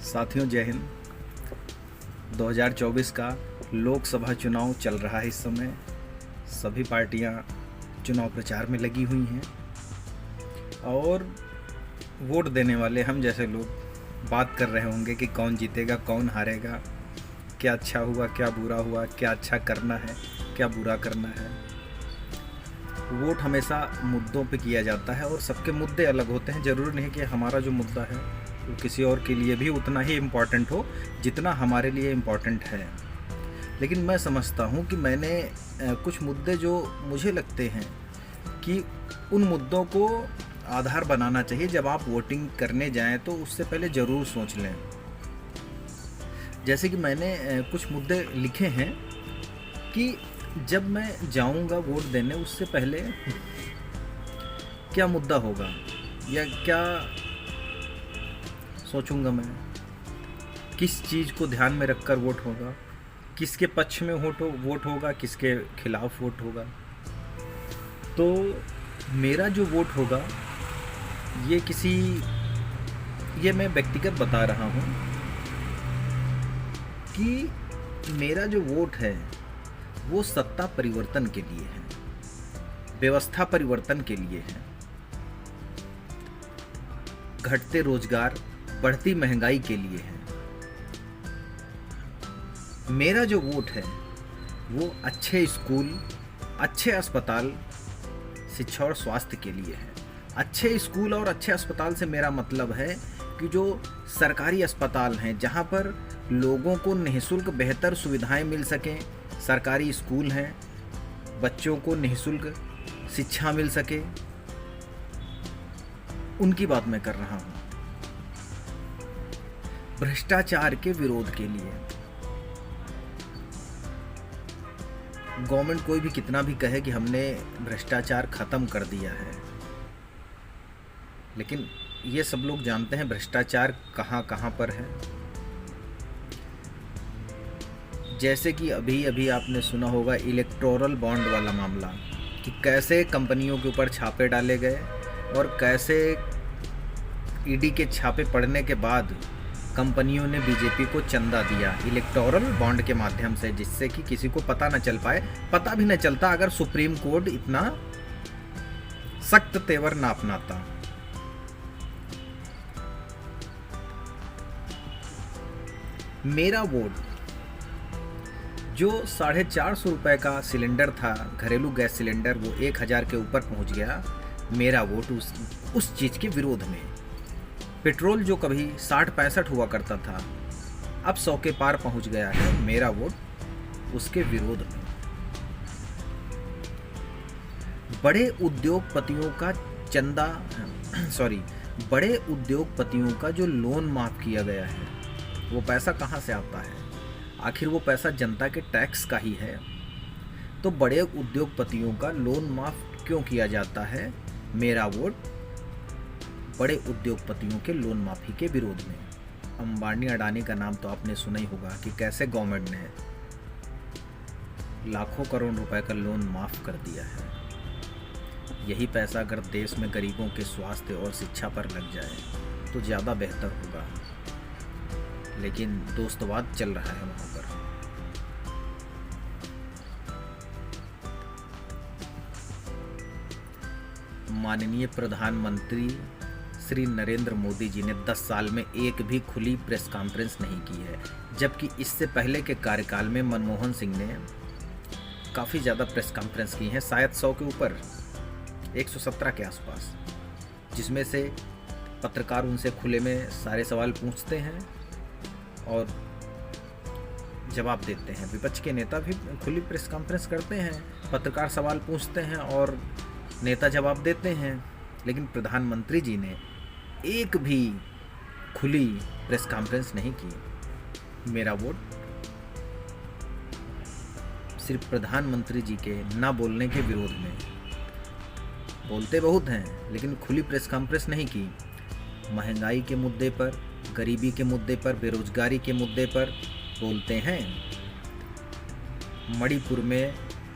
साथियों जय हिंद। 2024 का लोकसभा चुनाव चल रहा है। इस समय सभी पार्टियां चुनाव प्रचार में लगी हुई हैं और वोट देने वाले हम जैसे लोग बात कर रहे होंगे कि कौन जीतेगा, कौन हारेगा, क्या अच्छा हुआ, क्या बुरा हुआ, क्या अच्छा करना है, क्या बुरा करना है। वोट हमेशा मुद्दों पे किया जाता है और सबके मुद्दे अलग होते हैं। ज़रूरी नहीं कि हमारा जो मुद्दा है वो किसी और के लिए भी उतना ही इम्पॉर्टेंट हो जितना हमारे लिए इम्पॉर्टेंट है। लेकिन मैं समझता हूँ कि मैंने कुछ मुद्दे जो मुझे लगते हैं कि उन मुद्दों को आधार बनाना चाहिए। जब आप वोटिंग करने जाएं तो उससे पहले ज़रूर सोच लें। जैसे कि मैंने कुछ मुद्दे लिखे हैं कि जब मैं जाऊंगा वोट देने उससे पहले क्या मुद्दा होगा या क्या सोचूंगा, मैं किस चीज़ को ध्यान में रखकर वोट होगा, किसके पक्ष में वोट होगा, किसके खिलाफ वोट होगा। तो मेरा जो वोट होगा ये मैं व्यक्तिगत बता रहा हूँ कि मेरा जो वोट है वो सत्ता परिवर्तन के लिए है, व्यवस्था परिवर्तन के लिए है। घटते रोजगार, बढ़ती महंगाई के लिए है। मेरा जो वोट है वो अच्छे स्कूल, अच्छे अस्पताल, शिक्षा और स्वास्थ्य के लिए है। अच्छे स्कूल और अच्छे अस्पताल से मेरा मतलब है कि जो सरकारी अस्पताल हैं जहाँ पर लोगों को निःशुल्क बेहतर सुविधाएं मिल सकें, सरकारी स्कूल हैं, बच्चों को निःशुल्क शिक्षा मिल सके, उनकी बात मैं कर रहा हूँ। भ्रष्टाचार के विरोध के लिए गवर्नमेंट कोई भी कितना भी कहे कि हमने भ्रष्टाचार खत्म कर दिया है, लेकिन ये सब लोग जानते हैं भ्रष्टाचार कहाँ कहाँ पर है। जैसे कि अभी आपने सुना होगा इलेक्टोरल बॉन्ड वाला मामला, कि कैसे कंपनियों के ऊपर छापे डाले गए और कैसे ईडी के छापे पड़ने के बाद कंपनियों ने बीजेपी को चंदा दिया इलेक्टोरल बॉन्ड के माध्यम से, जिससे कि किसी को पता न चल पाए। पता भी न चलता अगर सुप्रीम कोर्ट इतना सख्त तेवर ना अपनाता। मेरा वोट जो 450 रुपये का सिलेंडर था, घरेलू गैस सिलेंडर, वो 1000 के ऊपर पहुंच गया। मेरा वोट उस चीज़ के विरोध में। पेट्रोल जो कभी 60-65 हुआ करता था अब 100 के पार पहुंच गया है। मेरा वोट उसके विरोध में। बड़े उद्योगपतियों का बड़े उद्योगपतियों का जो लोन माफ किया गया है, वो पैसा कहाँ से आता है? आखिर वो पैसा जनता के टैक्स का ही है। तो बड़े उद्योगपतियों का लोन माफ क्यों किया जाता है? मेरा वोट बड़े उद्योगपतियों के लोन माफी के विरोध में। अंबानी अडानी का नाम तो आपने सुना ही होगा कि कैसे गवर्नमेंट ने लाखों करोड़ रुपए का लोन माफ कर दिया है। यही पैसा अगर देश में गरीबों के स्वास्थ्य और शिक्षा पर लग जाए तो ज़्यादा बेहतर होगा, लेकिन दोस्तवाद चल रहा है वहाँ पर। माननीय प्रधानमंत्री श्री नरेंद्र मोदी जी ने 10 साल में एक भी खुली प्रेस कॉन्फ्रेंस नहीं की है, जबकि इससे पहले के कार्यकाल में मनमोहन सिंह ने काफ़ी ज़्यादा प्रेस कॉन्फ्रेंस की हैं, शायद 100 के ऊपर, 117 के आसपास, जिसमें से पत्रकार उनसे खुले में सारे सवाल पूछते हैं और जवाब देते हैं। विपक्ष के नेता भी खुली प्रेस कॉन्फ्रेंस करते हैं, पत्रकार सवाल पूछते हैं और नेता जवाब देते हैं। लेकिन प्रधानमंत्री जी ने एक भी खुली प्रेस कॉन्फ्रेंस नहीं की। मेरा वोट सिर्फ प्रधानमंत्री जी के ना बोलने के विरोध में। बोलते बहुत हैं लेकिन खुली प्रेस कॉन्फ्रेंस नहीं की। महंगाई के मुद्दे पर, गरीबी के मुद्दे पर, बेरोजगारी के मुद्दे पर बोलते हैं। मणिपुर में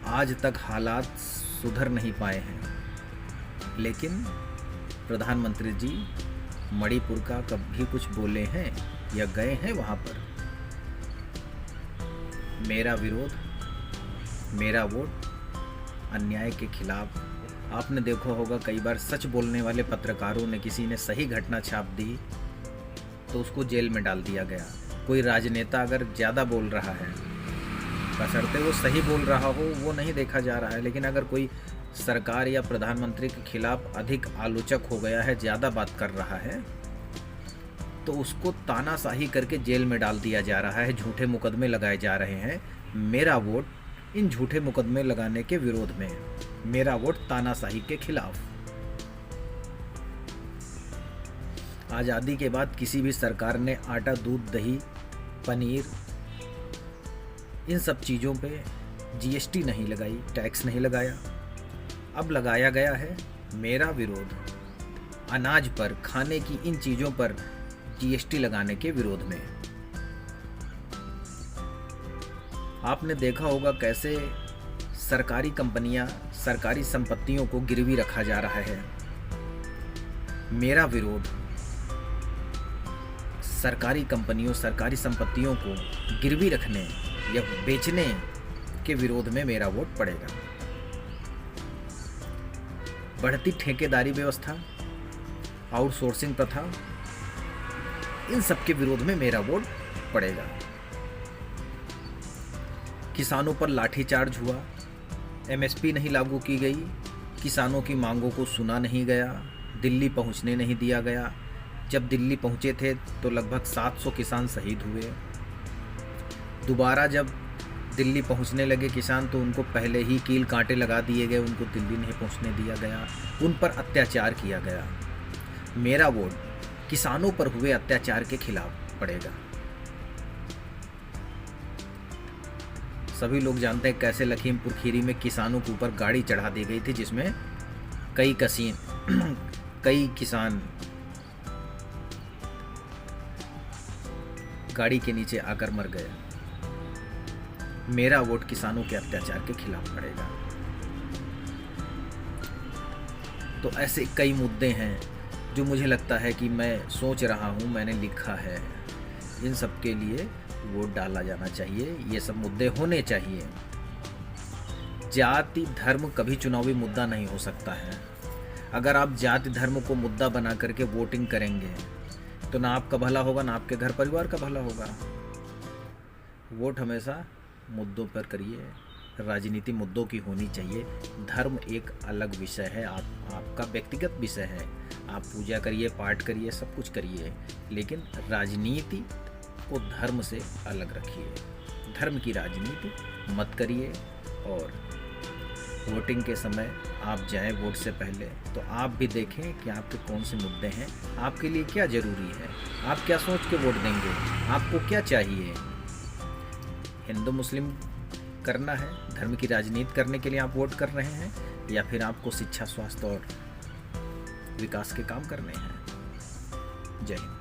आज तक हालात सुधर नहीं पाए हैं, लेकिन प्रधानमंत्री जी मणिपुर का कभी कुछ बोले हैं? या गए हैं वहाँ पर। मेरा विरोध, मेरा वोट अन्याय के खिलाफ। आपने देखा होगा कई बार सच बोलने वाले पत्रकारों ने, किसी ने सही घटना छाप दी तो उसको जेल में डाल दिया गया। कोई राजनेता अगर ज़्यादा बोल रहा है, बशर्ते वो सही बोल रहा हो, वो नहीं देखा जा रहा है, लेकिन अगर कोई सरकार या प्रधानमंत्री के खिलाफ अधिक आलोचक हो गया है, ज़्यादा बात कर रहा है, तो उसको तानाशाही करके जेल में डाल दिया जा रहा है, झूठे मुकदमे लगाए जा रहे हैं। मेरा वोट इन झूठे मुकदमे लगाने के विरोध में, मेरा वोट तानाशाही के खिलाफ। आज़ादी के बाद किसी भी सरकार ने आटा, दूध, दही, पनीर, इन सब चीज़ों पे जीएसटी नहीं लगाई, टैक्स नहीं लगाया। अब लगाया गया है मेरा विरोध, अनाज पर, खाने की इन चीज़ों पर जीएसटी लगाने के विरोध में। आपने देखा होगा कैसे सरकारी कंपनियां, सरकारी संपत्तियों को गिरवी रखा जा रहा है। मेरा विरोध सरकारी कंपनियों, सरकारी संपत्तियों को गिरवी रखने या बेचने के विरोध में मेरा वोट पड़ेगा। बढ़ती ठेकेदारी व्यवस्था, आउटसोर्सिंग प्रथा, इन सब के विरोध में मेरा वोट पड़ेगा। किसानों पर लाठीचार्ज हुआ, एमएसपी नहीं लागू की गई, किसानों की मांगों को सुना नहीं गया, दिल्ली पहुंचने नहीं दिया गया। जब दिल्ली पहुंचे थे तो लगभग 700 किसान शहीद हुए। दोबारा जब दिल्ली पहुंचने लगे किसान तो उनको पहले ही कील कांटे लगा दिए गए, उनको दिल्ली नहीं पहुंचने दिया गया, उन पर अत्याचार किया गया। मेरा वोट किसानों पर हुए अत्याचार के खिलाफ पड़ेगा। सभी लोग जानते हैं कैसे लखीमपुर खीरी में किसानों के ऊपर गाड़ी चढ़ा दी गई थी, जिसमें कई किसान गाड़ी के नीचे आकर मर गए। मेरा वोट किसानों के अत्याचार के खिलाफ पड़ेगा। तो ऐसे कई मुद्दे हैं जो मुझे लगता है कि मैं सोच रहा हूँ, मैंने लिखा है, इन सब के लिए वोट डाला जाना चाहिए। ये सब मुद्दे होने चाहिए। जाति धर्म कभी चुनावी मुद्दा नहीं हो सकता है। अगर आप जाति धर्म को मुद्दा बना करके वोटिंग करेंगे तो ना आपका भला होगा, ना आपके घर परिवार का भला होगा। वोट हमेशा मुद्दों पर करिए, राजनीति मुद्दों की होनी चाहिए। धर्म एक अलग विषय है, आपका व्यक्तिगत विषय है। आप पूजा करिए, पाठ करिए, सब कुछ करिए, लेकिन राजनीति को धर्म से अलग रखिए। धर्म की राजनीति मत करिए। और वोटिंग के समय आप जाएं वोट से पहले तो आप भी देखें कि आपके कौन से मुद्दे हैं, आपके लिए क्या ज़रूरी है, आप क्या सोच के वोट देंगे, आपको क्या चाहिए। हिंदू मुस्लिम करना है, धर्म की राजनीति करने के लिए आप वोट कर रहे हैं, या फिर आपको शिक्षा, स्वास्थ्य और विकास के काम करने हैं। जय हिंद।